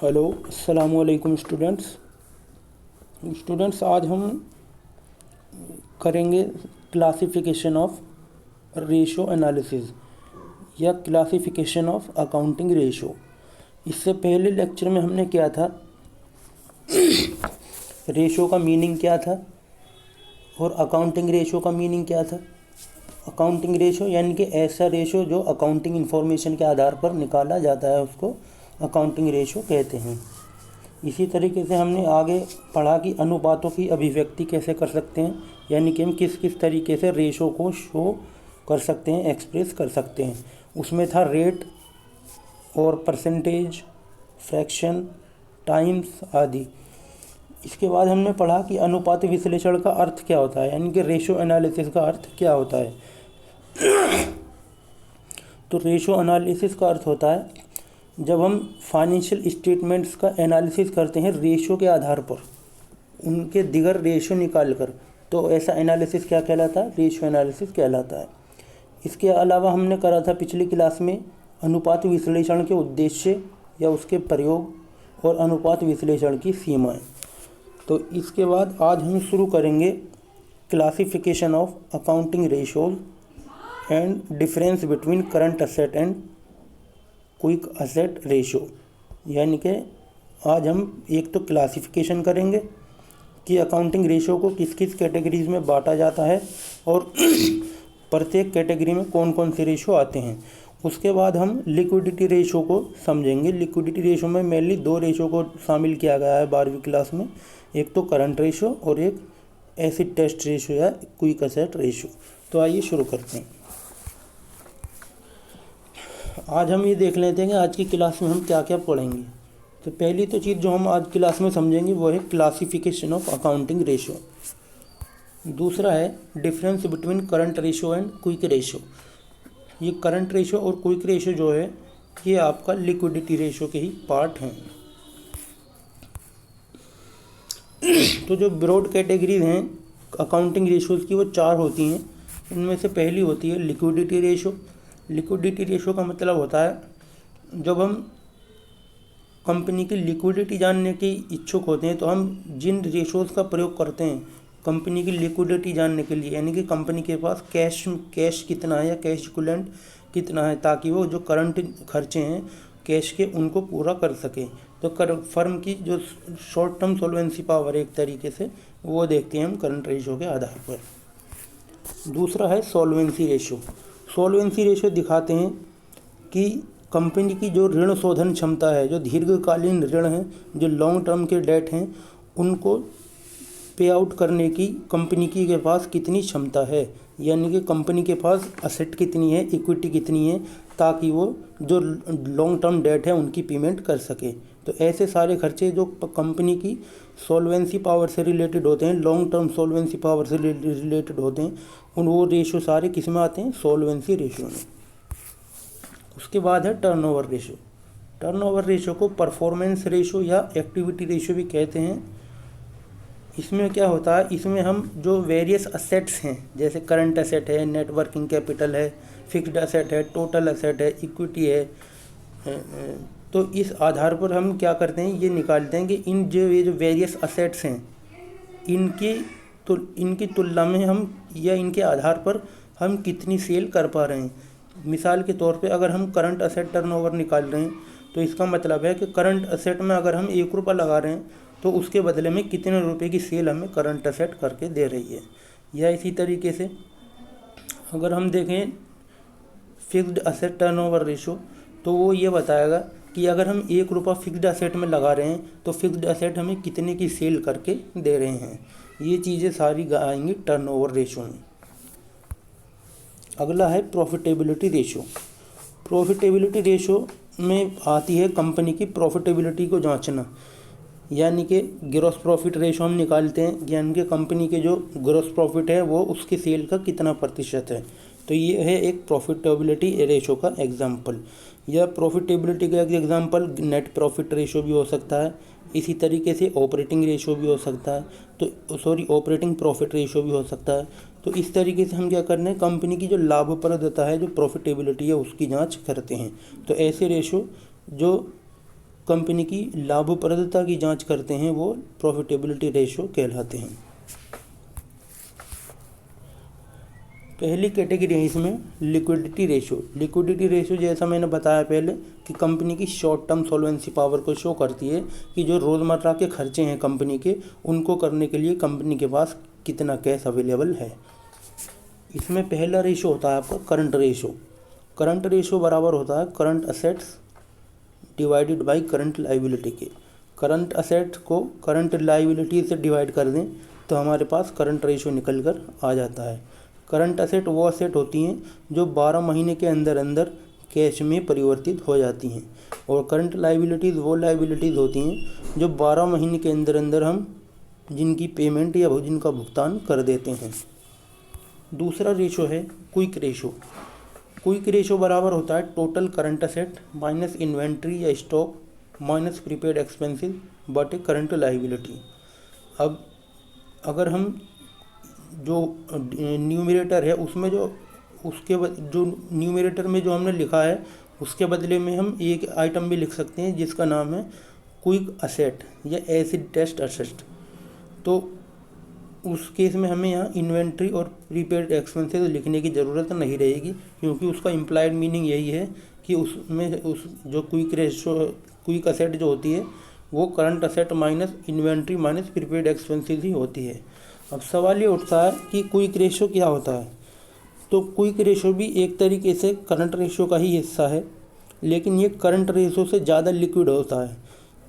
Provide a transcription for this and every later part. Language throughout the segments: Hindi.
हेलो अस्सलाम वालेकुम स्टूडेंट्स आज हम करेंगे क्लासिफिकेशन ऑफ रेशो एनालिसिस या क्लासिफिकेशन ऑफ अकाउंटिंग रेशो। इससे पहले लेक्चर में हमने क्या था, रेशो का मीनिंग क्या था और अकाउंटिंग रेशो का मीनिंग क्या था। अकाउंटिंग रेशो यानी कि ऐसा रेशो जो अकाउंटिंग इंफॉर्मेशन के आधार पर निकाला जाता है उसको अकाउंटिंग रेशो कहते हैं। इसी तरीके से हमने आगे पढ़ा कि अनुपातों की अभिव्यक्ति कैसे कर सकते हैं, यानी कि हम किस किस तरीके से रेशो को शो कर सकते हैं, एक्सप्रेस कर सकते हैं। उसमें था रेट और परसेंटेज, फ्रैक्शन, टाइम्स आदि। इसके बाद हमने पढ़ा कि अनुपात विश्लेषण का अर्थ क्या होता है, यानी कि रेशो एनालिसिस का अर्थ क्या होता है। तो रेशो एनालिसिस का अर्थ होता है जब हम फाइनेंशियल स्टेटमेंट्स का एनालिसिस करते हैं रेशो के आधार पर, उनके दिगर रेशो निकाल कर, तो ऐसा एनालिसिस क्या कहलाता है, रेशो एनालिसिस कहलाता है। इसके अलावा हमने करा था पिछली क्लास में अनुपात विश्लेषण के उद्देश्य या उसके प्रयोग और अनुपात विश्लेषण की सीमाएं। तो इसके बाद आज हम शुरू करेंगे classification of accounting ratios and difference between current asset and quick asset ratio. यानी कि आज हम एक तो क्लासिफिकेशन करेंगे कि अकाउंटिंग रेशो को किस किस कैटेगरीज में बांटा जाता है और प्रत्येक कैटेगरी में कौन कौन से रेशो आते हैं। उसके बाद हम लिक्विडिटी रेशो को समझेंगे। लिक्विडिटी रेशो में मेनली दो रेशो को शामिल किया गया है 12वीं क्लास में, एक तो करंट रेशो और एक एसिड टेस्ट रेशो या क्विक असेट रेशो। तो आइए शुरू करते हैं। आज हम ये देख लेते हैं कि आज की क्लास में हम क्या क्या पढ़ेंगे। तो पहली तो चीज़ जो हम आज क्लास में समझेंगे वो है क्लासिफिकेशन ऑफ अकाउंटिंग रेशो। दूसरा है difference between current ratio and quick ratio. ये करंट रेशो और क्विक रेशो जो है ये आपका लिक्विडिटी रेशो के ही पार्ट हैं। तो जो ब्रॉड कैटेगरीज हैं अकाउंटिंग रेशोज़ की वो 4 होती हैं। उनमें से पहली होती है लिक्विडिटी रेशो। लिक्विडिटी रेशो का मतलब होता है जब हम कंपनी की लिक्विडिटी जानने के इच्छुक होते हैं तो हम जिन रेशोज़ का प्रयोग करते हैं कंपनी की लिक्विडिटी जानने के लिए, यानी कि कंपनी के पास कैश कितना है या कैश इक्विवेलेंट कितना है, ताकि वो जो करंट खर्चे हैं कैश के उनको पूरा कर सके। तो फर्म की जो शॉर्ट टर्म सॉल्वेंसी पावर एक तरीके से वो देखते हैं हम करंट रेशो के आधार पर। दूसरा है सॉल्वेंसी रेशो। सॉल्वेंसी रेशो दिखाते हैं कि कंपनी की जो ऋण शोधन क्षमता है, जो दीर्घकालीन ऋण हैं, जो लॉन्ग टर्म के डेट हैं, उनको पे आउट करने की कंपनी की के पास कितनी क्षमता है, यानी कि कंपनी के पास असेट कितनी है, इक्विटी कितनी है, ताकि वो जो लॉन्ग टर्म डेट है उनकी पेमेंट कर सके। तो ऐसे सारे खर्चे जो कंपनी की सॉल्वेंसी पावर से रिलेटेड होते हैं, लॉन्ग टर्म सॉल्वेंसी पावर से रिलेटेड होते हैं, वो रेशो सारे किस में आते हैं, सॉल्वेंसी रेशो में। उसके बाद है टर्नओवर रेशो। टर्नओवर रेशो को परफॉर्मेंस रेशो या एक्टिविटी रेशो भी कहते हैं। इसमें क्या होता है, इसमें हम जो वेरियस असेट्स हैं जैसे करंट असेट है, नेट वर्किंग कैपिटल है, फिक्स्ड असेट है, टोटल असेट है, इक्विटी है, तो इस आधार पर हम क्या करते हैं, ये निकालते हैं कि ये जो वेरियस असेट्स हैं इनकी तुलना में हम या इनके आधार पर हम कितनी सेल कर पा रहे हैं। मिसाल के तौर पे अगर हम करंट असेट टर्नओवर निकाल रहे हैं तो इसका मतलब है कि करंट असेट में अगर हम 1 रुपया लगा रहे हैं तो उसके बदले में कितने रुपए की सेल हमें करंट असेट करके दे रही है। या इसी तरीके से अगर हम देखें फिक्स्ड असेट टर्नओवर रेशो, तो वो ये बताएगा कि अगर हम 1 रुपया फिक्स्ड असेट में लगा रहे हैं तो फिक्स्ड असेट हमें कितने की सेल करके दे रहे हैं। ये चीज़ें सारी आएंगी टर्नओवर रेशो में। अगला है प्रॉफिटेबिलिटी रेशो। प्रॉफिटेबिलिटी रेशो में आती है कंपनी की प्रॉफिटेबिलिटी को जांचना, यानी कि ग्रॉस प्रॉफिट रेशो हम निकालते हैं, यानी कि कंपनी के जो ग्रॉस प्रॉफिट है वो उसकी सेल का कितना प्रतिशत है। तो ये है एक प्रॉफिटेबिलिटी रेशो का एग्जाम्पल। या प्रॉफिटेबिलिटी का एग्जाम्पल नेट प्रॉफिट रेशो भी हो सकता है। इसी तरीके से ऑपरेटिंग रेशो भी हो सकता है, तो ऑपरेटिंग प्रॉफिट रेशो भी हो सकता है। तो इस तरीके से हम क्या करते हैं, कंपनी की जो लाभप्रदता है, जो प्रॉफिटेबिलिटी है, उसकी जांच करते हैं। तो ऐसे रेशो जो कंपनी की लाभप्रदता की जांच करते हैं वो प्रॉफिटेबिलिटी रेशो कहलाते हैं। पहली कैटेगरी है इसमें लिक्विडिटी रेशो। लिक्विडिटी रेशो जैसा मैंने बताया पहले कि कंपनी की शॉर्ट टर्म सॉल्वेंसी पावर को शो करती है कि जो रोज़मर्रा के खर्चे हैं कंपनी के, उनको करने के लिए कंपनी के पास कितना कैश अवेलेबल है। इसमें पहला रेशो होता है आपका करंट रेशो। करंट रेशो बराबर होता है current assets divided by current liability के। करंट असेट को करंट लाइबिलिटी से डिवाइड कर दें तो हमारे पास करंट रेशो निकल कर आ जाता है। करंट असेट वो असेट होती हैं जो 12 महीने के अंदर अंदर कैश में परिवर्तित हो जाती हैं, और करंट लाइबिलिटीज़ वो लाइबिलिटीज़ होती हैं जो 12 महीने के अंदर अंदर हम जिनकी पेमेंट या जिनका भुगतान कर देते हैं। दूसरा रेशो है क्विक रेशो। क्विक रेशो बराबर होता है total current asset minus inventory या स्टॉक माइनस प्रीपेड एक्सपेंसेस बटे करंट लाइबिलिटी। अब अगर हम जो न्यूमरेटर है उसमें जो न्यूमरेटर में जो हमने लिखा है उसके बदले में हम एक आइटम भी लिख सकते हैं जिसका नाम है क्विक असेट या एसिड टेस्ट असेट। तो उस केस में हमें यहाँ इन्वेंट्री और प्रीपेड एक्सपेंसेस लिखने की ज़रूरत नहीं रहेगी, क्योंकि उसका इम्प्लाइड मीनिंग यही है कि उसमें उस जो क्विक असेट जो होती है वो current asset minus inventory minus prepaid expenses ही होती है। अब सवाल ये उठता है कि क्विक रेशो क्या होता है। तो क्विक रेशो भी एक तरीके से करंट रेशो का ही हिस्सा है, लेकिन ये करंट रेशो से ज़्यादा लिक्विड होता है।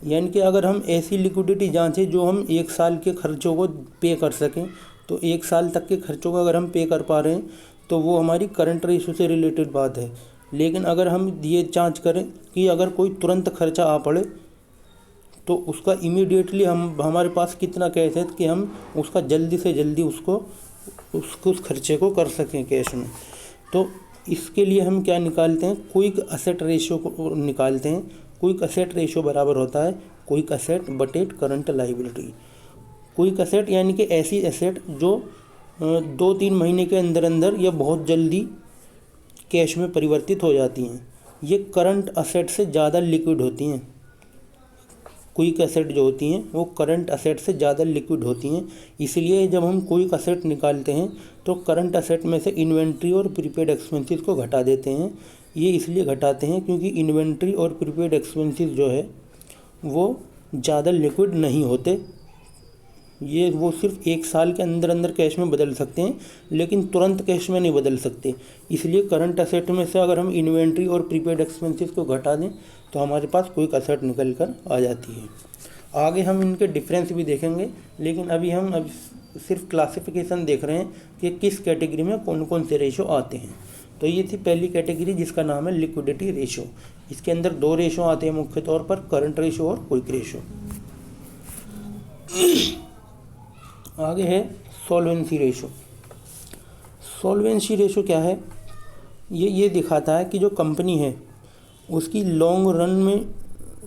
यानी कि अगर हम ऐसी लिक्विडिटी जांचें जो हम 1 साल के खर्चों को पे कर सकें, तो 1 साल तक के खर्चों को अगर हम पे कर पा रहे हैं तो वो हमारी करंट रेशो से रिलेटेड बात है। लेकिन अगर हम ये जांच करें कि अगर कोई तुरंत खर्चा आ पड़े तो उसका इमीडिएटली हमारे पास कितना कैश है कि हम उसका जल्दी से जल्दी उस खर्चे को कर सकें कैश में, तो इसके लिए हम क्या निकालते हैं, क्विक असेट रेशियो को निकालते हैं। क्विक असेट रेशियो बराबर होता है क्विक असेट बटे करंट लाइबिलिटी। क्विक असेट यानी कि ऐसी एसेट जो 2-3 महीने के अंदर अंदर या बहुत जल्दी कैश में परिवर्तित हो जाती हैं, ये करंट असेट से ज़्यादा लिक्विड होती हैं। क्विक असेट जो होती हैं वो करंट असेट से ज़्यादा लिक्विड होती हैं। इसलिए जब हम क्विक असेट निकालते हैं तो करंट असेट में से इन्वेंट्री और प्रीपेड एक्सपेंसेस को घटा देते हैं। ये इसलिए घटाते हैं क्योंकि इन्वेंट्री और प्रीपेड एक्सपेंसेस जो है वो ज़्यादा लिक्विड नहीं होते। वो सिर्फ 1 साल के अंदर अंदर कैश में बदल सकते हैं, लेकिन तुरंत कैश में नहीं बदल सकते। इसलिए करंट असेट में से अगर हम इन्वेंट्री और प्रीपेड एक्सपेंसेस को घटा दें तो हमारे पास क्विक असेट निकल कर आ जाती है। आगे हम इनके डिफरेंस भी देखेंगे, लेकिन अभी सिर्फ क्लासिफिकेशन देख रहे हैं कि किस कैटेगरी में कौन कौन से रेशो आते हैं। तो ये थी पहली कैटेगरी जिसका नाम है लिक्विडिटी रेशो। इसके अंदर 2 रेशो आते हैं मुख्य तौर पर, करंट रेशो और क्विक रेशो। आगे है सॉल्वेंसी रेशो। सॉल्वेंसी रेशो क्या है, ये दिखाता है कि जो कंपनी है उसकी लॉन्ग रन में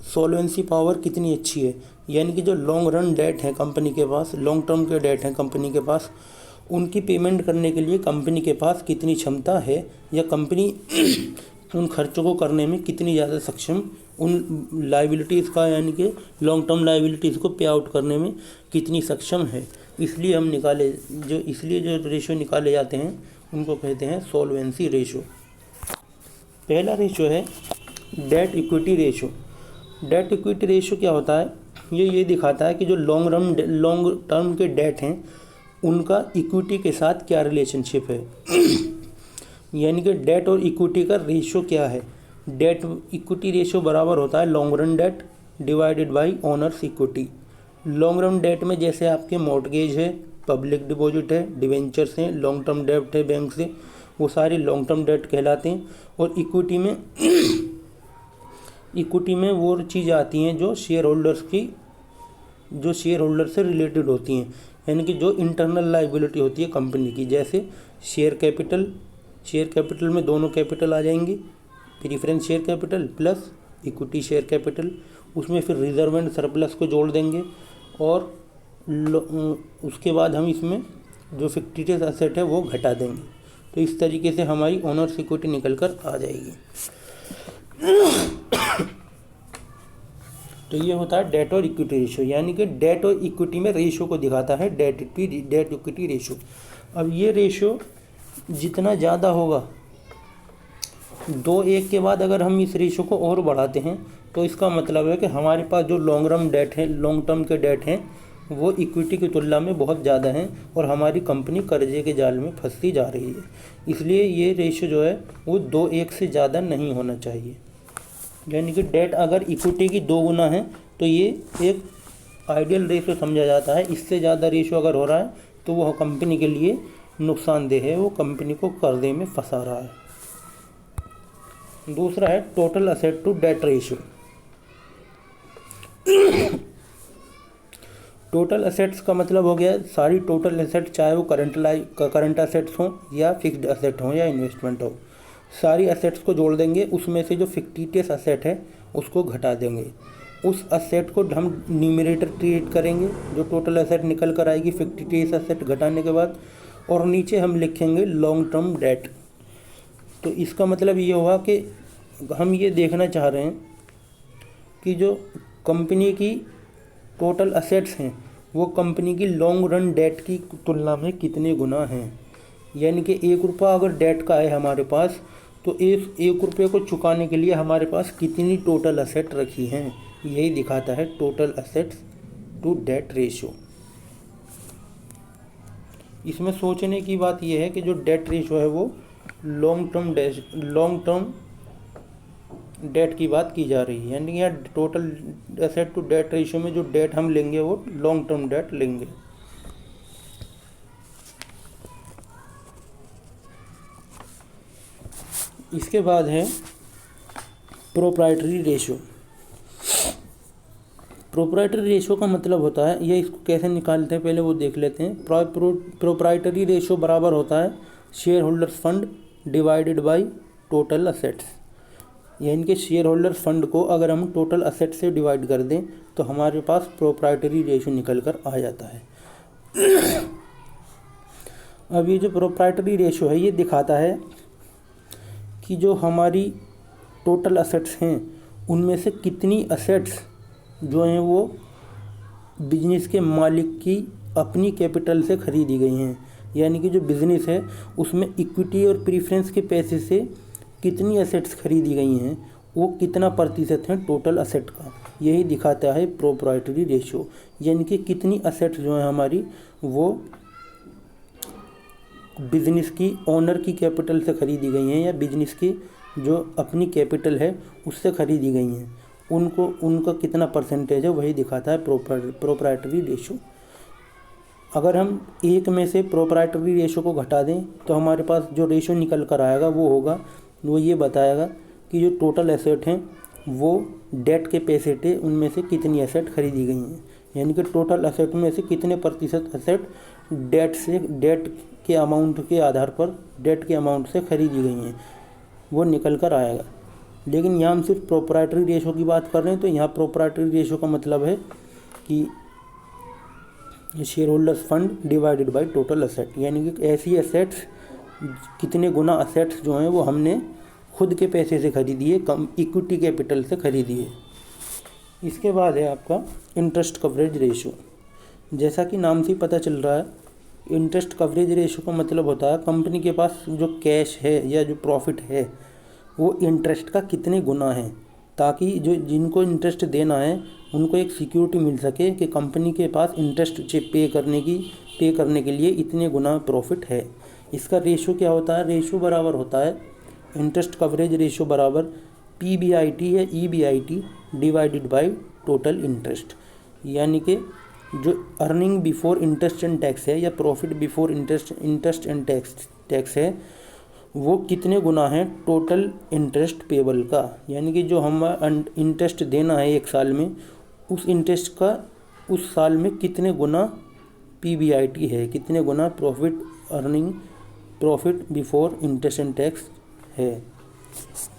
सॉल्वेंसी पावर कितनी अच्छी है। यानी कि जो लॉन्ग रन डेट है कंपनी के पास, लॉन्ग टर्म के डेट हैं कंपनी के पास, उनकी पेमेंट करने के लिए कंपनी के पास कितनी क्षमता है, या कंपनी उन खर्चों को करने में कितनी ज़्यादा सक्षम, उन लाइबिलिटीज़ का यानी कि लॉन्ग टर्म लाइबिलिटीज़ को पे आउट करने में कितनी सक्षम है। इसलिए जो रेशो निकाले जाते हैं उनको कहते हैं सॉल्वेंसी रेशो। पहला रेशो है debt equity ratio. Debt equity ratio क्या होता है, ये दिखाता है कि जो लॉन्ग टर्म के डेट हैं उनका इक्विटी के साथ क्या रिलेशनशिप है। यानी कि डेट और इक्विटी का रेशो क्या है। डेट इक्विटी रेशो बराबर होता है long run debt divided by owners equity. Long run debt में जैसे आपके मॉर्टगेज है, पब्लिक डिपॉजिट है, डिवेंचर्स हैं, लॉन्ग टर्म डेट है बैंक से, वो सारे लॉन्ग टर्म डेट कहलाते हैं। और इक्विटी में वो चीज़ आती हैं जो शेयर होल्डर से रिलेटेड होती हैं, यानी कि जो इंटरनल लाइबिलिटी होती है कंपनी की, जैसे शेयर कैपिटल में दोनों कैपिटल आ जाएंगे, preference share capital plus equity share capital, उसमें फिर रिजर्व एंड सरप्लस को जोड़ देंगे, और उसके बाद हम इसमें जो फिक्टिशियस एसेट है वो घटा देंगे। तो इस तरीके से हमारी ओनर्स इक्विटी निकल कर आ जाएगी। तो ये होता है डेट और इक्विटी रेशो, यानी कि डेट और इक्विटी में रेशो को दिखाता है, डेट इक्विटी रेशो। अब ये रेशो जितना ज़्यादा होगा, 2:1 के बाद अगर हम इस रेशो को और बढ़ाते हैं तो इसका मतलब है कि हमारे पास जो लॉन्ग टर्म के डेट हैं वो इक्विटी की तुलना में बहुत ज़्यादा हैं और हमारी कंपनी कर्जे के जाल में फंसती जा रही है। इसलिए ये रेशो जो है वो 2:1 से ज़्यादा नहीं होना चाहिए। यानी कि डेट अगर इक्विटी की 2 गुना है तो ये एक आइडियल रेशो समझा जाता है। इससे ज़्यादा रेशो अगर हो रहा है तो वह कंपनी के लिए नुकसानदेह है, वो कंपनी को कर्जे में फंसा रहा है। दूसरा है total asset to debt ratio. Total assets का मतलब हो गया सारी टोटल असेट, चाहे वो करंट असेट्स हों या फिक्स्ड असेट हों या इन्वेस्टमेंट हो, सारी असेट्स को जोड़ देंगे, उसमें से जो फिक्टिशियस असेट है उसको घटा देंगे। उस असेट को हम न्यूमरेटर ट्रीट करेंगे, जो टोटल असेट निकल कर आएगी फिक्टिशियस असेट घटाने के बाद, और नीचे हम लिखेंगे लॉन्ग टर्म डेट। तो इसका मतलब ये हुआ कि हम ये देखना चाह रहे हैं कि जो कंपनी की टोटल असेट्स हैं वो कंपनी की लॉन्ग रन डेट की तुलना में कितने गुना हैं। यानी कि 1 रुपया अगर डेट का है हमारे पास, तो इस 1 रुपये को चुकाने के लिए हमारे पास कितनी टोटल असेट रखी हैं, यही दिखाता है total assets to debt ratio. इसमें सोचने की बात यह है कि जो डेट रेशो है वो लॉन्ग टर्म डेट की बात की जा रही है, यानी यहाँ total asset to debt ratio में जो डेट हम लेंगे वो लॉन्ग टर्म डेट लेंगे। इसके बाद है प्रोप्राइटरी रेशियो। प्रोप्राइटरी रेशियो का मतलब होता है, ये इसको कैसे निकालते हैं पहले वो देख लेते हैं। प्रोप्राइटरी रेशियो बराबर होता है share holders fund divided by total assets. यानी कि शेयर होल्डर्स फंड को अगर हम टोटल असेट से डिवाइड कर दें तो हमारे पास प्रोप्राइटरी रेशियो निकल कर आ जाता है। अब ये जो प्रोप्राइटरी रेशियो है ये दिखाता है कि जो हमारी टोटल असेट्स हैं उनमें से कितनी असेट्स जो हैं वो बिजनेस के मालिक की अपनी कैपिटल से खरीदी गई हैं। यानी कि जो बिज़नेस है उसमें इक्विटी और प्रीफरेंस के पैसे से कितनी असेट्स खरीदी गई हैं, वो कितना प्रतिशत है टोटल असेट का, यही दिखाता है प्रोप्राइटरी रेशियो। यानी कि कितनी असेट्स जो है हमारी वो बिजनेस की ओनर की कैपिटल से खरीदी गई हैं या बिजनेस की जो अपनी कैपिटल है उससे खरीदी गई हैं, उनका कितना परसेंटेज है वही दिखाता है प्रोप्राइटरी रेशियो। अगर हम 1 में से प्रोप्राइटरी रेशियो को घटा दें तो हमारे पास जो रेशियो निकल कर आएगा वो ये बताएगा कि जो टोटल एसेट हैं वो डेट के पैसे थे उनमें से कितनी एसेट खरीदी गई हैं। यानी कि टोटल एसेट में से कितने प्रतिशत एसेट डेट के अमाउंट के आधार पर डेट के अमाउंट से खरीदी गई हैं वो निकल कर आएगा। लेकिन यहाँ हम सिर्फ प्रोप्राइटरी रेशियो की बात कर रहे हैं, तो यहाँ प्रोप्राइटरी रेशियो का मतलब है कि share holders fund divided by total asset. यानी कि ऐसी एसेट्स कितने गुना असेट्स जो हैं वो हमने खुद के पैसे से खरीदी है, कम इक्विटी कैपिटल से खरीदी है। इसके बाद है आपका इंटरेस्ट कवरेज रेशियो। जैसा कि नाम से पता चल रहा है, इंटरेस्ट कवरेज रेशियो का मतलब होता है कंपनी के पास जो कैश है या जो प्रॉफिट है वो इंटरेस्ट का कितने गुना है, ताकि जो जिनको इंटरेस्ट देना है उनको एक सिक्योरिटी मिल सके कि कंपनी के पास इंटरेस्ट पे करने के लिए इतने गुना प्रॉफिट है। इसका रेशियो क्या होता है, रेशियो बराबर होता है इंटरेस्ट कवरेज रेशियो बराबर PBIT या EBIT divided by total interest. यानी कि जो earning before interest and tax है या profit before interest and tax है वो कितने गुना है टोटल इंटरेस्ट पेबल का। यानी कि जो हम इंटरेस्ट देना है 1 साल में, उस इंटरेस्ट का उस साल में कितने गुना PBIT है, कितने गुना profit before interest and tax है,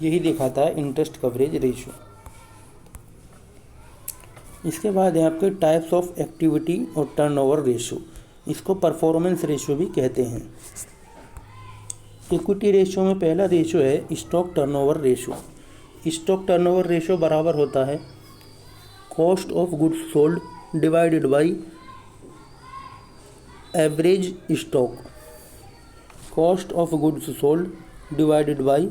यही दिखाता है इंटरेस्ट कवरेज रेशियो। इसके बाद है आपके टाइप्स ऑफ एक्टिविटी और टर्नओवर रेशियो। इसको परफॉर्मेंस रेशियो भी कहते हैं। इक्विटी रेशियो में पहला रेशियो है stock turnover ratio. Stock turnover ratio बराबर होता है cost of goods sold divided by average stock. Cost of goods sold divided by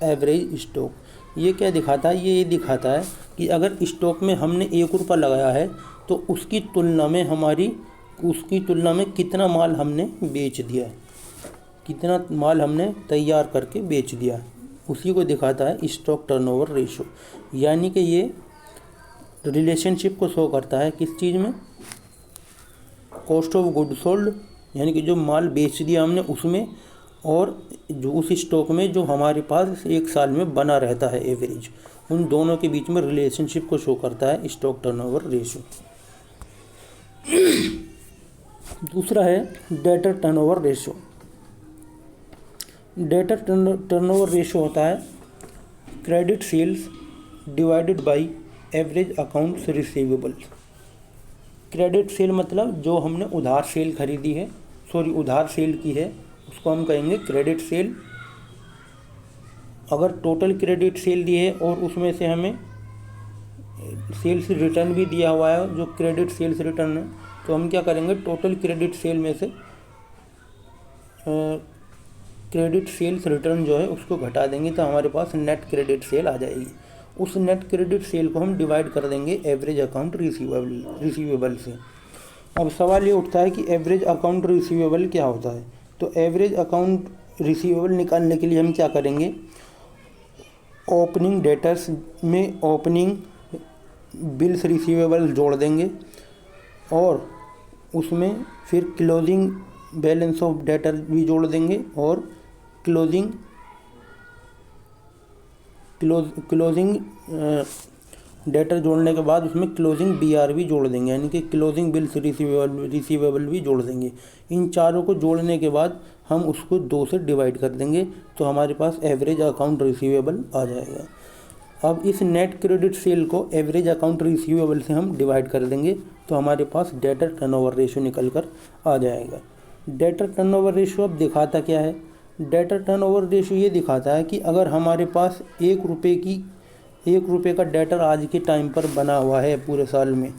average stock. ये क्या दिखाता है? ये दिखाता है कि अगर स्टॉक में हमने 1 रुपया लगाया है तो उसकी तुलना में कितना माल हमने बेच दिया, कितना माल हमने तैयार करके बेच दिया, उसी को दिखाता है स्टॉक टर्नओवर रेशो। यानी कि ये रिलेशनशिप को शो करता है किस चीज़ में? कॉस्ट ऑफ गुड सोल्ड, यानी कि जो माल बेच दिया हमने उसमें, और जो उस स्टॉक में जो हमारे पास 1 साल में बना रहता है एवरेज, उन दोनों के बीच में रिलेशनशिप को शो करता है स्टॉक टर्नओवर रेशो। दूसरा है debtor turnover ratio. Debtor turnover ratio होता है credit sales divided by average accounts receivable. Credit sale मतलब जो हमने उधार सेल खरीदी है, उधार सेल की है, उसको हम कहेंगे क्रेडिट सेल। अगर टोटल क्रेडिट सेल दी है और उसमें से हमें सेल्स रिटर्न भी दिया हुआ है जो क्रेडिट सेल्स रिटर्न है, तो हम क्या करेंगे? टोटल क्रेडिट सेल में से क्रेडिट सेल्स रिटर्न जो है उसको घटा देंगे तो हमारे पास नेट क्रेडिट सेल आ जाएगी। उस नेट क्रेडिट सेल को हम डिवाइड कर देंगे एवरेज अकाउंट रिसीवेबल से। अब सवाल ये उठता है कि एवरेज अकाउंट रिसीवेबल क्या होता है? तो एवरेज अकाउंट रिसीवेबल निकालने के लिए हम क्या करेंगे? ओपनिंग डेटर्स में ओपनिंग बिल्स रिसीवेबल जोड़ देंगे और उसमें फिर क्लोजिंग बैलेंस ऑफ डेटर भी जोड़ देंगे और क्लोजिंग डेटर जोड़ने के बाद उसमें क्लोजिंग BR भी जोड़ देंगे, यानी कि क्लोजिंग बिल्स रिसीवेबल भी जोड़ देंगे। इन चारों को जोड़ने के बाद हम उसको 2 से डिवाइड कर देंगे तो हमारे पास एवरेज अकाउंट रिसीवेबल आ जाएगा। अब इस नेट क्रेडिट सेल को एवरेज अकाउंट रिसीवेबल से हम डिवाइड कर देंगे तो हमारे पास डेटर टर्नओवर रेशो निकल कर आ जाएगा। डेटर टर्नओवर रेशो अब दिखाता क्या है? डेटर टर्नओवर रेशो ये दिखाता है कि अगर हमारे पास 1 रुपये का डेटर आज के टाइम पर बना हुआ है पूरे साल में,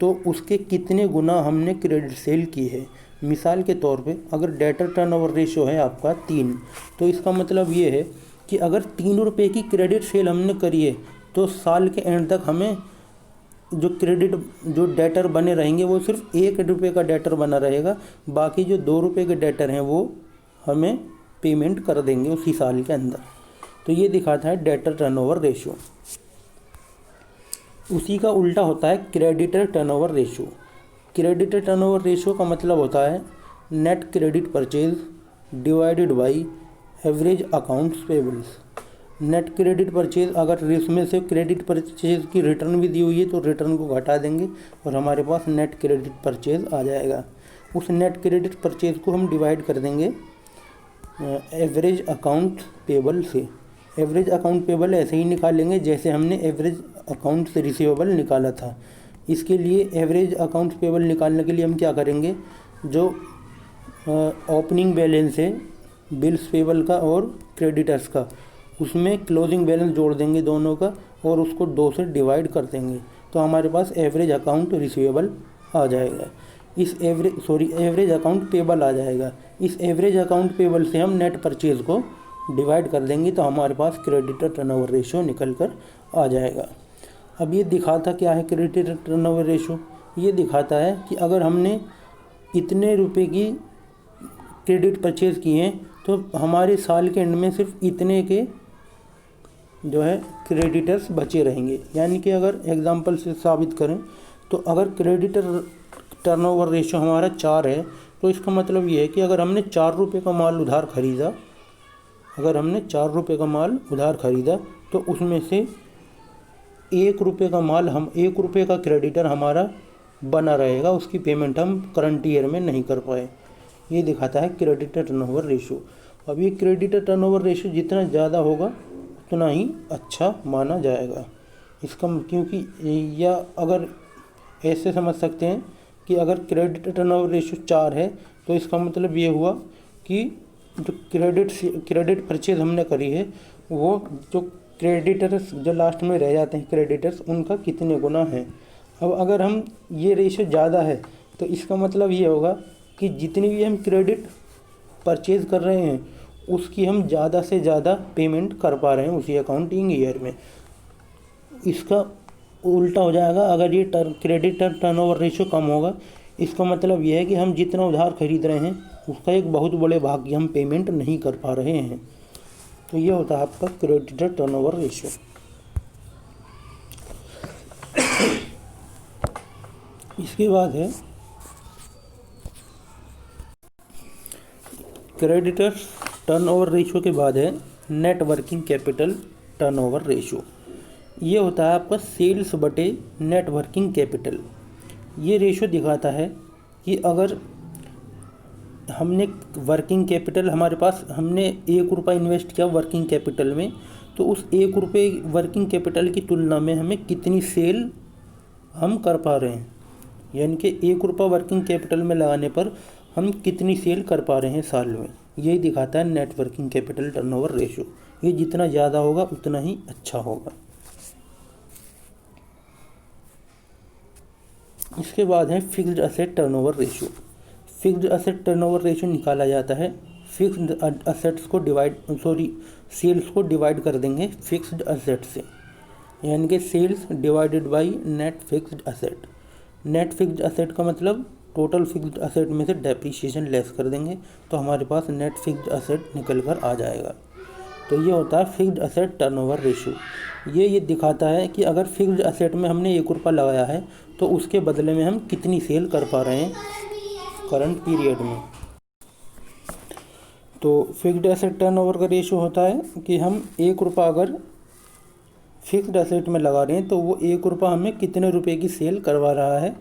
तो उसके कितने गुना हमने क्रेडिट सेल की है। मिसाल के तौर पे अगर डेटर टर्नओवर रेशो है आपका 3, तो इसका मतलब ये है कि अगर 3 रुपये की क्रेडिट सेल हमने करी है तो साल के एंड तक हमें जो डेटर बने रहेंगे वो सिर्फ 1 रुपये का डेटर बना रहेगा, बाकी जो 2 रुपये के डेटर हैं वो हमें पेमेंट कर देंगे उसी साल के अंदर। तो ये दिखाता है डेटर टर्नओवर रेशो। उसी का उल्टा होता है creditor turnover ratio. Creditor turnover ratio का मतलब होता है net credit purchase divided by average accounts payables. Net credit purchase, अगर इसमें से क्रेडिट परचेज की रिटर्न भी दी हुई है तो रिटर्न को घटा देंगे और हमारे पास नेट क्रेडिट परचेज आ जाएगा। उस नेट क्रेडिट परचेज को हम डिवाइड कर देंगे एवरेज अकाउंट पेबल से। एवरेज अकाउंट पेबल ऐसे ही निकालेंगे जैसे हमने एवरेज अकाउंट से रिसीवेबल निकाला था। इसके लिए एवरेज अकाउंट पेबल निकालने के लिए हम क्या करेंगे? जो ओपनिंग बैलेंस है बिल्स पेबल का और क्रेडिटर्स का, उसमें क्लोजिंग बैलेंस जोड़ देंगे दोनों का और उसको 2 से डिवाइड कर देंगे तो हमारे पास एवरेज अकाउंट रिसीवेबल आ जाएगा। एवरेज अकाउंट पेबल आ जाएगा। इस एवरेज अकाउंट पेबल से हम नेट परचेज को डिवाइड कर देंगे तो हमारे पास क्रेडिटर टर्नओवर रेशो निकल कर आ जाएगा। अब ये दिखाता क्या है क्रेडिटर टर्नओवर रेशो? ये दिखाता है कि अगर हमने इतने रुपए की क्रेडिट परचेज किए हैं तो हमारे साल के एंड में सिर्फ इतने के जो है क्रेडिटर्स बचे रहेंगे। यानी कि अगर एग्जांपल से साबित करें तो अगर क्रेडिटर टर्नओवर रेशो हमारा 4 है तो इसका मतलब ये है कि अगर हमने 4 रुपये का माल उधार खरीदा, तो उसमें से 1 रुपये का माल 1 रुपये का क्रेडिटर हमारा बना रहेगा, उसकी पेमेंट हम करंट ईयर में नहीं कर पाए। ये दिखाता है क्रेडिटर टर्नओवर रेशो। अब ये क्रेडिटर टर्नओवर रेशो जितना ज़्यादा होगा उतना ही अच्छा माना जाएगा इसका, क्योंकि या अगर ऐसे समझ सकते हैं कि अगर क्रेडिटर टर्नओवर रेशो 4 है तो इसका मतलब ये हुआ कि जो क्रेडिट परचेज हमने करी है वो जो क्रेडिटर्स जो लास्ट में रह जाते हैं क्रेडिटर्स, उनका कितने गुना है। अब अगर हम ये रेशियो ज़्यादा है तो इसका मतलब ये होगा कि जितनी भी हम क्रेडिट परचेज़ कर रहे हैं उसकी हम ज़्यादा से ज़्यादा पेमेंट कर पा रहे हैं उसी अकाउंटिंग ईयर में। इसका उल्टा हो जाएगा अगर ये क्रेडिट टर्नओवर रेशियो कम होगा। इसका मतलब ये है कि हम जितना उधार खरीद रहे हैं उसका एक बहुत बड़े भाग की हम पेमेंट नहीं कर पा रहे हैं। तो ये होता है आपका क्रेडिटर टर्नओवर रेशियो। इसके बाद है क्रेडिटर टर्नओवर रेशियो के बाद है net working capital turnover ratio. ये होता है आपका सेल्स बटे नेट वर्किंग कैपिटल। ये रेशियो दिखाता है कि अगर हमने वर्किंग कैपिटल हमारे पास हमने 1 रुपया इन्वेस्ट किया वर्किंग कैपिटल में, तो उस 1 रुपये वर्किंग कैपिटल की तुलना में हमें कितनी सेल हम कर पा रहे हैं, यानी कि 1 रुपया वर्किंग कैपिटल में लगाने पर हम कितनी सेल कर पा रहे हैं साल में। यही दिखाता है net working capital turnover ratio. ये जितना ज़्यादा होगा उतना ही अच्छा होगा। इसके बाद है fixed asset turnover ratio. Fixed asset turnover ratio निकाला जाता है फिक्स्ड असेट्स को सेल्स को डिवाइड कर देंगे फिक्स्ड असेट से, यानी कि sales divided by net fixed asset. Net fixed asset का मतलब टोटल फिक्स्ड असेट में से डेप्रिसिएशन लेस कर देंगे तो हमारे पास नेट फिक्स्ड असेट निकल कर आ जाएगा। तो ये होता है फिक्स्ड असेट टर्नओवर रेशियो। ये दिखाता है कि अगर फिक्स्ड असेट में हमने 1 रुपया लगाया है तो उसके बदले में हम कितनी सेल कर पा रहे हैं करंट पीरियड में। तो फिक्स्ड असेट टर्नओवर का रेशियो होता है कि हम 1 रुपया अगर फिक्स्ड असेट में लगा रहे हैं तो वो 1 रुपया हमें कितने रुपए की सेल करवा रहा है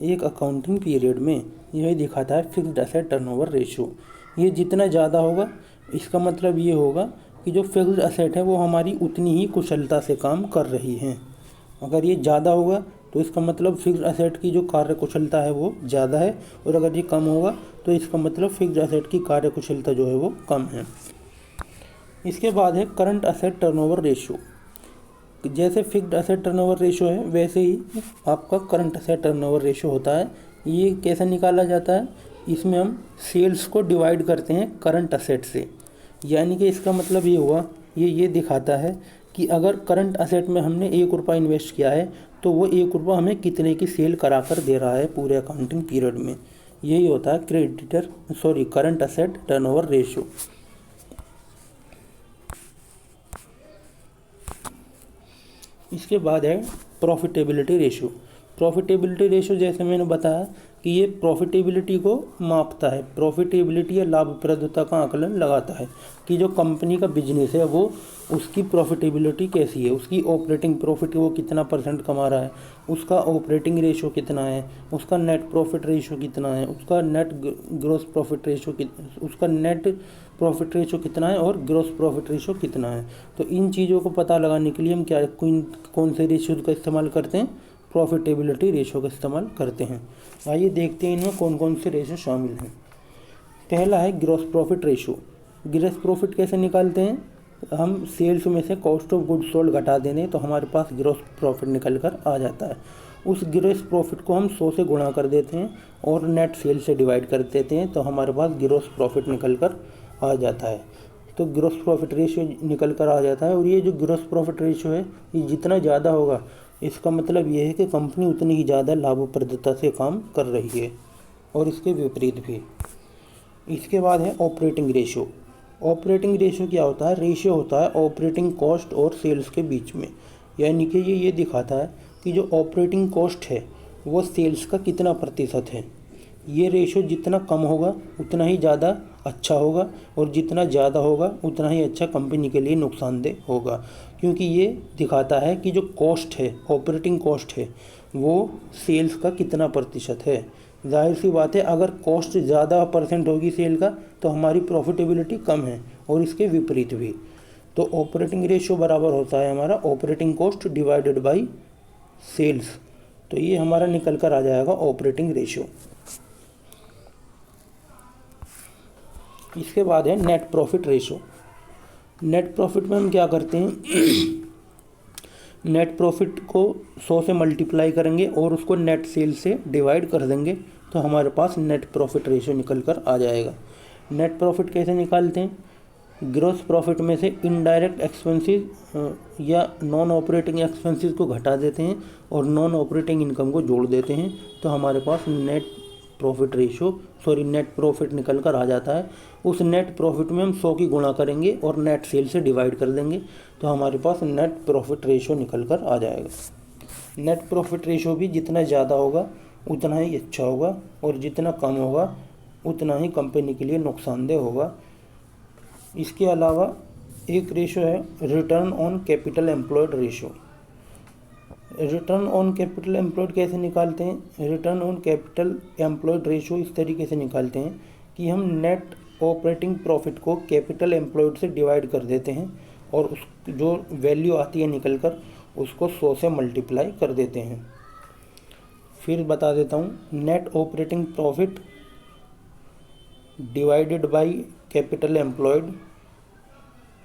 एक अकाउंटिंग पीरियड में। यही दिखाता है फिक्स्ड असेट टर्नओवर रेशियो। ये जितना ज़्यादा होगा इसका मतलब ये होगा कि जो फिक्स्ड असेट है वो हमारी उतनी ही कुशलता से काम कर रही हैं। अगर ये ज़्यादा होगा तो इसका मतलब फिक्स्ड असेट की जो कार्य कुशलता है वो ज़्यादा है, और अगर ये कम होगा तो इसका मतलब फिक्स्ड असेट की कार्य कुशलता जो है वो कम है। इसके बाद है करंट असेट टर्नओवर रेशियो। जैसे फिक्स्ड असेट टर्नओवर रेशियो है वैसे ही आपका करंट असेट टर्नओवर रेशियो होता है। ये कैसे निकाला जाता है, इसमें हम सेल्स को डिवाइड करते हैं करंट असेट से, यानी कि इसका मतलब ये हुआ ये दिखाता है कि अगर करंट असेट में हमने 1 रुपया इन्वेस्ट किया है तो वो 1 रुपया हमें कितने की सेल करा कर दे रहा है पूरे अकाउंटिंग पीरियड में। यही होता है करंट असेट टर्नओवर रेशियो। इसके बाद है प्रॉफिटेबिलिटी रेशियो। प्रॉफिटेबिलिटी रेशियो जैसे मैंने बताया कि ये प्रॉफिटेबिलिटी को मापता है, प्रॉफिटेबिलिटी या लाभप्रदता का आकलन लगाता है कि जो कंपनी का बिजनेस है वो उसकी प्रॉफिटेबिलिटी कैसी है, उसकी ऑपरेटिंग प्रॉफिट वो कितना % कमा रहा है, उसका ऑपरेटिंग रेशियो कितना है, उसका नेट प्रॉफिट रेशियो कितना है, उसका नेट प्रॉफिट रेशियो कितना है और ग्रॉस प्रॉफिट रेशियो कितना है। तो इन चीज़ों को पता लगाने के लिए हम कौन से रेशियो का इस्तेमाल करते हैं, प्रॉफिटेबिलिटी रेशियो का इस्तेमाल करते हैं। आइए देखते हैं इनमें कौन कौन से रेशियो शामिल हैं। पहला है gross profit ratio. Gross profit कैसे निकालते हैं, हम सेल्स में से कॉस्ट ऑफ गुड्स सोल्ड घटा देंगे तो हमारे पास ग्रॉस प्रॉफिट निकल कर आ जाता है। उस ग्रॉस प्रॉफिट को हम 100 से गुणा कर देते हैं और नेट सेल्स से डिवाइड कर देते हैं तो हमारे पास ग्रॉस प्रॉफिट निकल कर आ जाता है। तो ग्रॉस प्रॉफिट रेशियो निकल कर आ जाता है। और ये जो ग्रॉस प्रॉफिट रेशियो है ये जितना ज़्यादा होगा इसका मतलब ये है कि कंपनी उतनी ही ज़्यादा लाभप्रदता से काम कर रही है, और इसके विपरीत भी। इसके बाद है ऑपरेटिंग रेशियो। ऑपरेटिंग रेशियो क्या होता है, रेशियो होता है ऑपरेटिंग कॉस्ट और सेल्स के बीच में, यानी कि ये दिखाता है कि जो ऑपरेटिंग कॉस्ट है वो सेल्स का कितना % है। ये रेशियो जितना कम होगा उतना ही ज़्यादा अच्छा होगा, और जितना ज़्यादा होगा उतना ही अच्छा कंपनी के लिए नुकसानदेह होगा, क्योंकि ये दिखाता है कि जो कॉस्ट है, ऑपरेटिंग कॉस्ट है, वो सेल्स का कितना % है। जाहिर सी बात है अगर कॉस्ट ज़्यादा % होगी सेल का तो हमारी प्रॉफिटेबिलिटी कम है, और इसके विपरीत भी। तो ऑपरेटिंग रेशियो बराबर होता है हमारा operating cost divided by sales. तो ये हमारा निकल कर आ जाएगा ऑपरेटिंग रेशियो। इसके बाद है net profit ratio. Net profit में हम क्या करते हैं नेट प्रॉफिट को 100 से मल्टीप्लाई करेंगे और उसको नेट सेल से डिवाइड कर देंगे तो हमारे पास नेट प्रॉफिट रेशियो निकल कर आ जाएगा। नेट प्रॉफिट कैसे निकालते हैं? ग्रॉस प्रॉफिट में से इनडायरेक्ट एक्सपेंसेस या नॉन ऑपरेटिंग एक्सपेंसेस को घटा देते हैं और नॉन ऑपरेटिंग इनकम को जोड़ देते हैं तो हमारे पास नेट प्रॉफिट निकल कर आ जाता है। उस नेट प्रॉफिट में हम 100 की गुणा करेंगे और नेट सेल से डिवाइड कर देंगे तो हमारे पास नेट प्रॉफिट रेशियो निकल कर आ जाएगा। नेट प्रॉफिट रेशियो भी जितना ज़्यादा होगा उतना ही अच्छा होगा और जितना कम होगा उतना ही कंपनी के लिए नुकसानदेह होगा। इसके अलावा एक रेशो है return on capital employed ratio. Return on capital employed कैसे निकालते हैं? Return on capital employed ratio इस तरीके से निकालते हैं कि हम नेट ऑपरेटिंग प्रॉफिट को कैपिटल एम्प्लॉयड से डिवाइड कर देते हैं और उस जो वैल्यू आती है निकल कर उसको 100 से मल्टीप्लाई कर देते हैं। फिर बता देता हूँ, net operating profit divided by capital employed,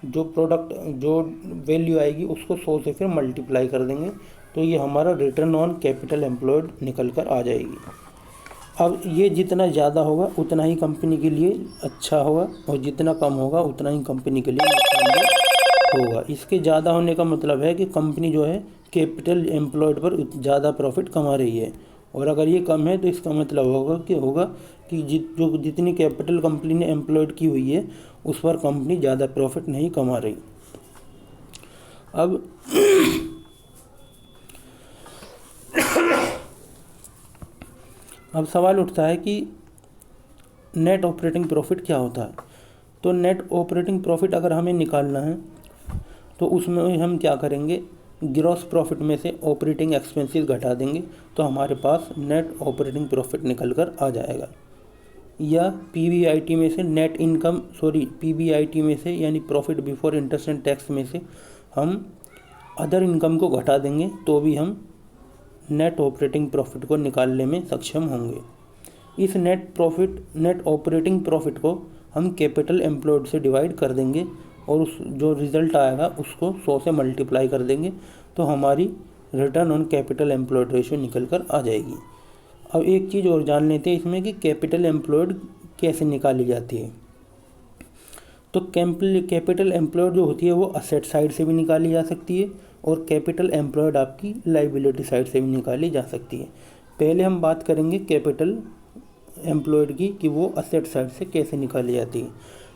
जो वैल्यू आएगी उसको 100 से फिर मल्टीप्लाई कर देंगे तो ये हमारा रिटर्न ऑन कैपिटल एम्प्लॉयड निकल कर आ जाएगी। अब ये जितना ज़्यादा होगा उतना ही कंपनी के लिए अच्छा होगा और जितना कम होगा उतना ही कंपनी के लिए नुकसानदेह होगा। इसके ज़्यादा होने का मतलब है कि कंपनी जो है कैपिटल एम्प्लॉयड पर ज़्यादा प्रॉफिट कमा रही है और अगर ये कम है तो इसका मतलब होगा कि जितनी कैपिटल कंपनी ने एम्प्लॉयड की हुई है उस पर कंपनी ज़्यादा प्रॉफिट नहीं कमा रही। अब सवाल उठता है कि नेट ऑपरेटिंग प्रॉफिट क्या होता है। तो नेट ऑपरेटिंग प्रॉफिट अगर हमें निकालना है तो उसमें हम क्या करेंगे, ग्रॉस प्रॉफिट में से ऑपरेटिंग एक्सपेंसेस घटा देंगे तो हमारे पास नेट ऑपरेटिंग प्रॉफिट निकल कर आ जाएगा। या पीबीआईटी में से यानी profit before interest and tax में से हम अदर इनकम को घटा देंगे तो भी हम नेट ऑपरेटिंग प्रॉफिट को निकालने में सक्षम होंगे। इस नेट ऑपरेटिंग प्रॉफिट को हम कैपिटल एम्प्लॉयड से डिवाइड कर देंगे और उस जो रिज़ल्ट आएगा उसको 100 से मल्टीप्लाई कर देंगे तो हमारी return on capital employed ratio निकल कर आ जाएगी। अब एक चीज़ और जान लेते हैं इसमें कि कैपिटल एम्प्लॉयड कैसे निकाली जाती है। तो कैपिटल एम्प्लॉयड जो होती है वो असेट साइड से भी निकाली जा सकती है और कैपिटल एम्प्लॉयड आपकी लाइबिलिटी साइड से भी निकाली जा सकती है। पहले हम बात करेंगे कैपिटल एम्प्लॉयड की कि वो असेट साइड से कैसे निकाली जाती है।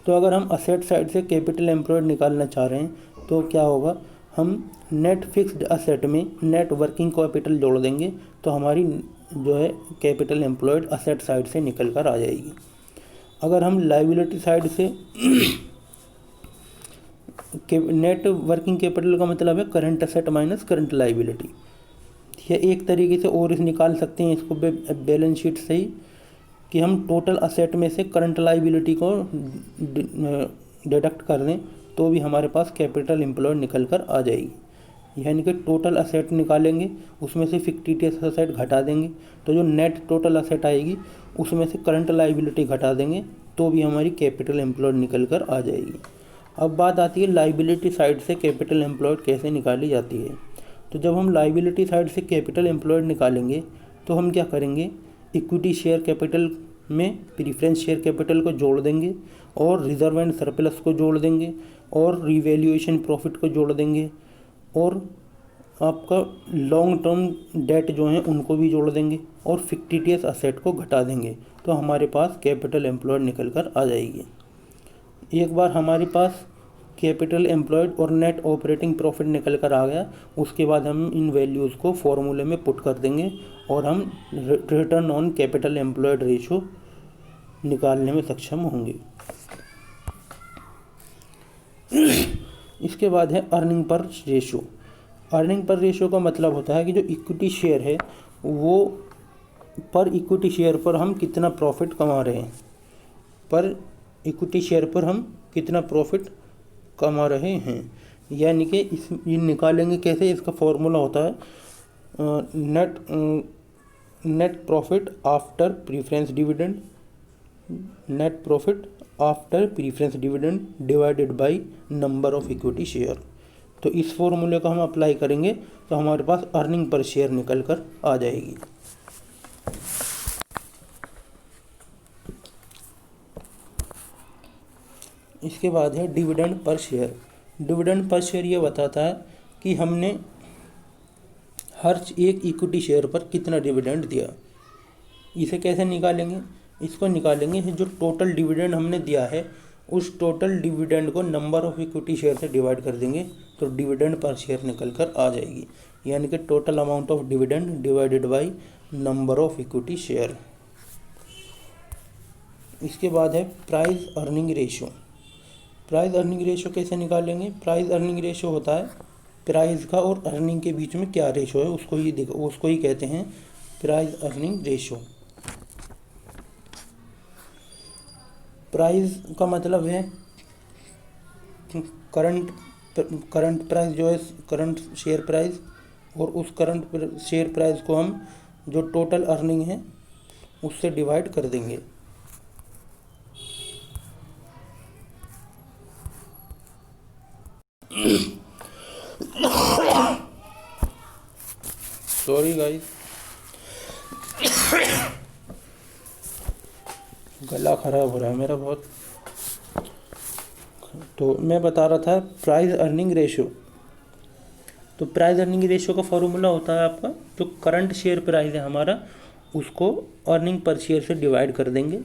तो अगर हम असेट साइड से कैपिटल एम्प्लॉयड निकालना चाह रहे हैं तो क्या होगा, हम नेट फिक्स्ड असेट में नेट वर्किंग कैपिटल जोड़ देंगे तो हमारी जो है कैपिटल एम्प्लॉयड असेट साइड से निकल कर आ जाएगी। अगर हम लाइबिलिटी साइड से नेट वर्किंग कैपिटल का मतलब है current asset minus current liability, या एक तरीके से और इस निकाल सकते हैं इसको बैलेंस शीट से ही कि हम टोटल असेट में से करंट लाइबिलिटी को डिडक्ट कर दें तो भी हमारे पास कैपिटल एम्प्लॉयड निकल कर आ जाएगी। यानी कि टोटल असेट निकालेंगे उसमें से फिक्टिशियस असेट घटा देंगे तो जो नेट टोटल असेट आएगी उसमें से करंट लाइबिलिटी घटा देंगे तो भी हमारी कैपिटल एम्प्लॉयड निकल कर आ जाएगी। अब बात आती है लाइबिलिटी साइड से कैपिटल एम्प्लॉयड कैसे निकाली जाती है। तो जब हम लाइबिलिटी साइड से कैपिटल एम्प्लॉयड निकालेंगे तो हम क्या करेंगे, इक्विटी शेयर कैपिटल में प्रीफरेंस शेयर कैपिटल को जोड़ देंगे और रिजर्व एंड सरप्लस को जोड़ देंगे और रिवैल्यूएशन प्रॉफिट को जोड़ देंगे और आपका लॉन्ग टर्म डेट जो हैं उनको भी जोड़ देंगे और फिक्टिशियस असेट को घटा देंगे तो हमारे पास कैपिटल एम्प्लॉयड निकल कर आ जाएगी। एक बार हमारे पास कैपिटल एम्प्लॉयड और नेट ऑपरेटिंग प्रॉफिट निकल कर आ गया उसके बाद हम इन वैल्यूज़ को फॉर्मूले में पुट कर देंगे और हम return on capital employed ratio निकालने में सक्षम होंगे। इसके बाद है earning per ratio. Earning per ratio का मतलब होता है कि जो इक्विटी शेयर है वो पर इक्विटी शेयर पर हम कितना प्रॉफिट कमा रहे हैं, पर इक्विटी शेयर पर हम कितना प्रॉफिट कमा रहे हैं। यानी कि ये निकालेंगे कैसे, इसका फॉर्मूला होता है net profit after preference dividend, net profit after preference dividend divided by number of equity share. तो इस फॉर्मूले को हम अप्लाई करेंगे तो हमारे पास अर्निंग पर शेयर निकल कर आ जाएगी। इसके बाद है dividend per share. Dividend per share ये बताता है कि हमने हर एक इक्विटी शेयर पर कितना डिविडेंड दिया। इसे कैसे निकालेंगे? इसको निकालेंगे जो टोटल डिविडेंड हमने दिया है उस टोटल डिविडेंड को नंबर ऑफ इक्विटी शेयर से डिवाइड कर देंगे तो डिविडेंड पर शेयर निकल कर आ जाएगी, यानी कि total amount of dividend divided by number of equity share. इसके बाद है price earning ratio. Price earning ratio कैसे निकालेंगे? प्राइस अर्निंग रेशियो होता है प्राइस का और अर्निंग के बीच में क्या रेशियो है उसको ही कहते हैं प्राइस अर्निंग रेशियो। प्राइस का मतलब है करंट प्राइस जो है करंट शेयर प्राइस, और उस करंट शेयर प्राइस को हम जो टोटल अर्निंग है उससे डिवाइड कर देंगे। सॉरी गाइस, गला खराब हो रहा है मेरा बहुत। तो मैं बता रहा था प्राइस अर्निंग रेशियो। तो प्राइस अर्निंग रेशियो का फॉर्मूला होता है आपका जो करंट शेयर प्राइस है हमारा उसको अर्निंग पर शेयर से डिवाइड कर देंगे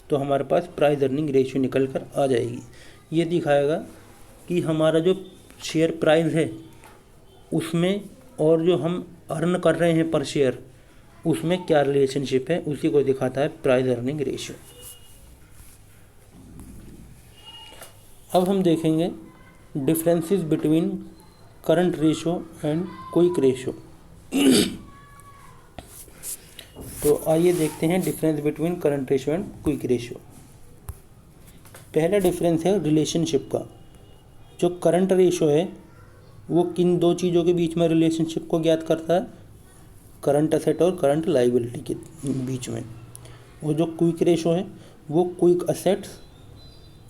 तो हमारे पास प्राइस अर्निंग रेशियो निकल कर आ जाएगी। ये दिखाएगा कि हमारा जो शेयर प्राइस है उसमें और जो हम अर्न कर रहे हैं पर शेयर उसमें क्या रिलेशनशिप है, उसी को दिखाता है प्राइस अर्निंग रेशियो। अब हम देखेंगे differences between current ratio and quick ratio. तो आइए देखते हैं difference between current ratio and quick ratio. पहला डिफरेंस है रिलेशनशिप का। जो करंट रेशियो है वो किन दो चीज़ों के बीच में रिलेशनशिप को ज्ञात करता है? करंट असेट और करंट लाइबिलिटी के बीच में। और जो क्विक रेशियो है वो क्विक असेट्स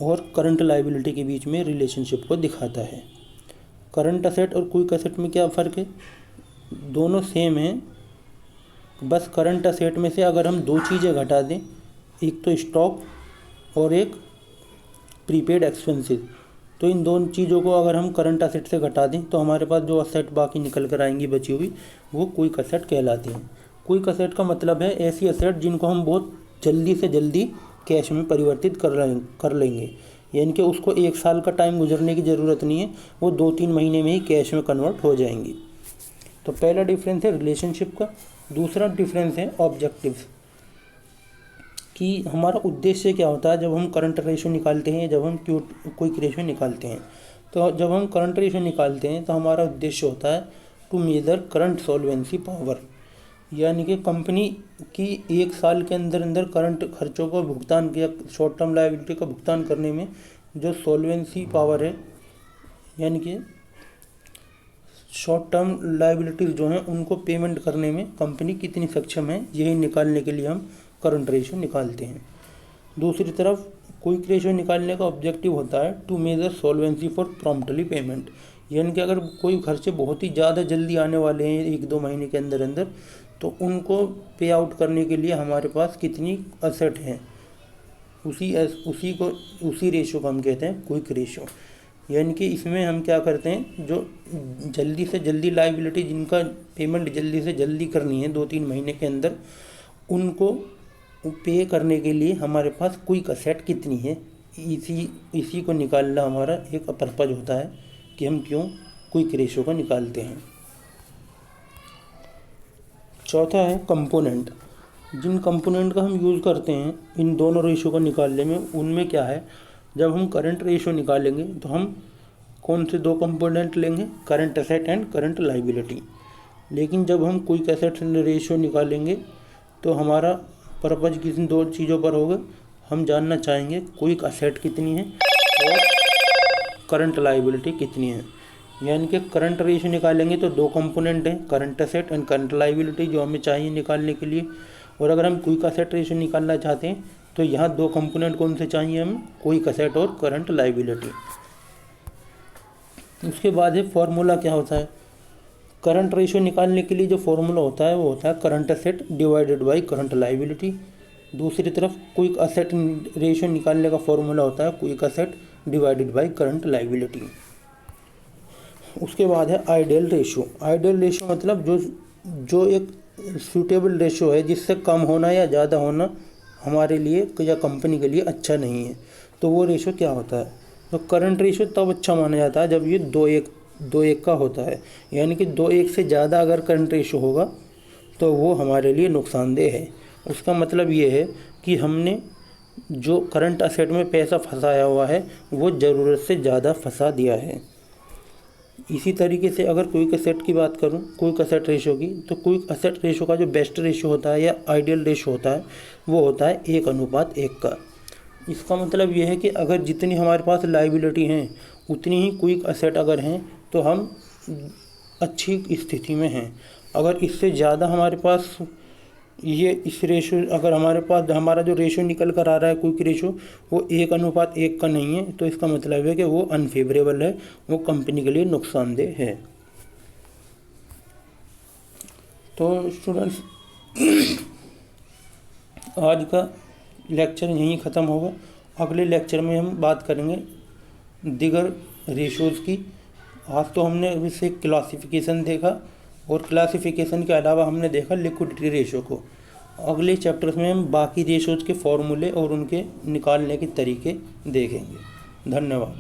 और करंट लाइबिलिटी के बीच में रिलेशनशिप को दिखाता है। करंट असेट और क्विक असेट में क्या फ़र्क है? दोनों सेम हैं, बस करंट असेट में से अगर हम दो चीज़ें घटा दें, एक तो स्टॉक और एक प्रीपेड एक्सपेंसेस, तो इन दोनों चीज़ों को अगर हम करंट असेट से घटा दें तो हमारे पास जो असेट बाकी निकल कर आएंगी बची हुई वो क्विक असेट कहलाती हैं। क्विक असेट का मतलब है ऐसी असेट जिनको हम बहुत जल्दी से जल्दी कैश में परिवर्तित कर लेंगे, यानी कि उसको 1 साल का टाइम गुजरने की ज़रूरत नहीं है, वो 2-3 महीने में ही कैश में कन्वर्ट हो जाएंगी। तो पहला डिफरेंस है रिलेशनशिप का। दूसरा डिफरेंस है ऑब्जेक्टिव्स, कि हमारा उद्देश्य क्या होता है जब हम करंट रेशियो निकालते हैं, जब हम क्विक रेशियो निकालते हैं। तो जब हम करंट रेशियो निकालते हैं तो हमारा उद्देश्य होता है to measure current solvency power, यानी कि कंपनी की 1 साल के अंदर अंदर करंट खर्चों को भुगतान किया, शॉर्ट टर्म लायबिलिटी का भुगतान करने में जो सॉल्वेंसी पावर है, यानी कि शॉर्ट टर्म लायबिलिटीज़ जो हैं उनको पेमेंट करने में कंपनी कितनी सक्षम है, यही निकालने के लिए हम करंट रेशियो निकालते हैं। दूसरी तरफ क्विक रेशियो निकालने का ऑब्जेक्टिव होता है to measure solvency for promptly payment, यानी कि अगर कोई खर्चे बहुत ही ज़्यादा जल्दी आने वाले हैं 1-2 महीने के अंदर अंदर, तो उनको पे आउट करने के लिए हमारे पास कितनी असेट हैं, उसी रेशियो को हम कहते हैं क्विक रेशियो। यानी कि इसमें हम क्या करते हैं, जो जल्दी से जल्दी लायबिलिटी जिनका पेमेंट जल्दी से जल्दी करनी है 2-3 महीने के अंदर, उनको पे करने के लिए हमारे पास क्विक असेट कितनी है, इसी को निकालना हमारा एक पर्पज होता है कि हम क्यों क्विक रेशियो को निकालते हैं। चौथा है कंपोनेंट। जिन कंपोनेंट का हम यूज़ करते हैं इन दोनों रेशियो को निकालने में, उनमें क्या है, जब हम करंट रेशियो निकालेंगे तो हम कौन से 2 कंपोनेंट लेंगे, current asset and current liability. लेकिन जब हम क्विक असेट रेशियो निकालेंगे तो हमारा पर्पज किन 2 चीज़ों पर होगा, हम जानना चाहेंगे क्विक असेट कितनी है और करंट लायबिलिटी कितनी है। यानी कि करंट रेशियो निकालेंगे तो 2 कंपोनेंट हैं, current asset and current liability, जो हमें चाहिए निकालने के लिए। और अगर हम क्विक असेट रेशियो निकालना चाहते हैं तो यहाँ 2 कंपोनेंट कौन से चाहिए हमें, क्विक असेट और करंट लायबिलिटी। उसके बाद है फॉर्मूला क्या होता है। करंट रेशो निकालने के लिए जो फॉर्मूला होता है वो होता है current asset divided by current liability. दूसरी तरफ क्विक असेट रेशो निकालने का फॉर्मूला होता है quick asset divided by current liability. उसके बाद है आइडियल रेशो। आइडियल रेशो मतलब जो एक सूटेबल रेशो है, जिससे कम होना या ज़्यादा होना हमारे लिए या कंपनी के लिए अच्छा नहीं है। तो वो रेशो क्या होता है। तो करंट रेशो तब अच्छा माना जाता है जब ये 2:1 का होता है, यानी कि 2:1 से ज़्यादा अगर करंट रेशो होगा तो वो हमारे लिए नुकसानदेह है। उसका मतलब ये है कि हमने जो करंट असेट में पैसा फंसाया हुआ है वो ज़रूरत से ज़्यादा फंसा दिया है। इसी तरीके से अगर क्विक असेट की बात करूं, क्विक असेट रेशो की, तो क्विक असेट रेशो का जो बेस्ट रेशो होता है या आइडियल रेशो होता है वो होता है 1:1 का। इसका मतलब ये है कि अगर जितनी हमारे पास लाइबिलिटी हैं उतनी ही क्विक असेट अगर हैं तो हम अच्छी स्थिति में हैं। अगर इससे ज़्यादा हमारे पास ये इस रेशो, अगर हमारे पास हमारा जो रेशो निकल कर आ रहा है क्विक रेशो वो 1:1 का नहीं है, तो इसका मतलब है कि वो अनफेवरेबल है, वो कंपनी के लिए नुकसानदेह है। तो स्टूडेंट्स आज का लेक्चर यहीं ख़त्म होगा। अगले लेक्चर में हम बात करेंगे दीगर रेशोज़ की। आज तो हमने इसे क्लासिफिकेशन देखा और क्लासिफिकेशन के अलावा हमने देखा लिक्विडिटी रेशो को। अगले चैप्टर्स में हम बाकी रेशोज़ के फॉर्मूले और उनके निकालने के तरीके देखेंगे। धन्यवाद।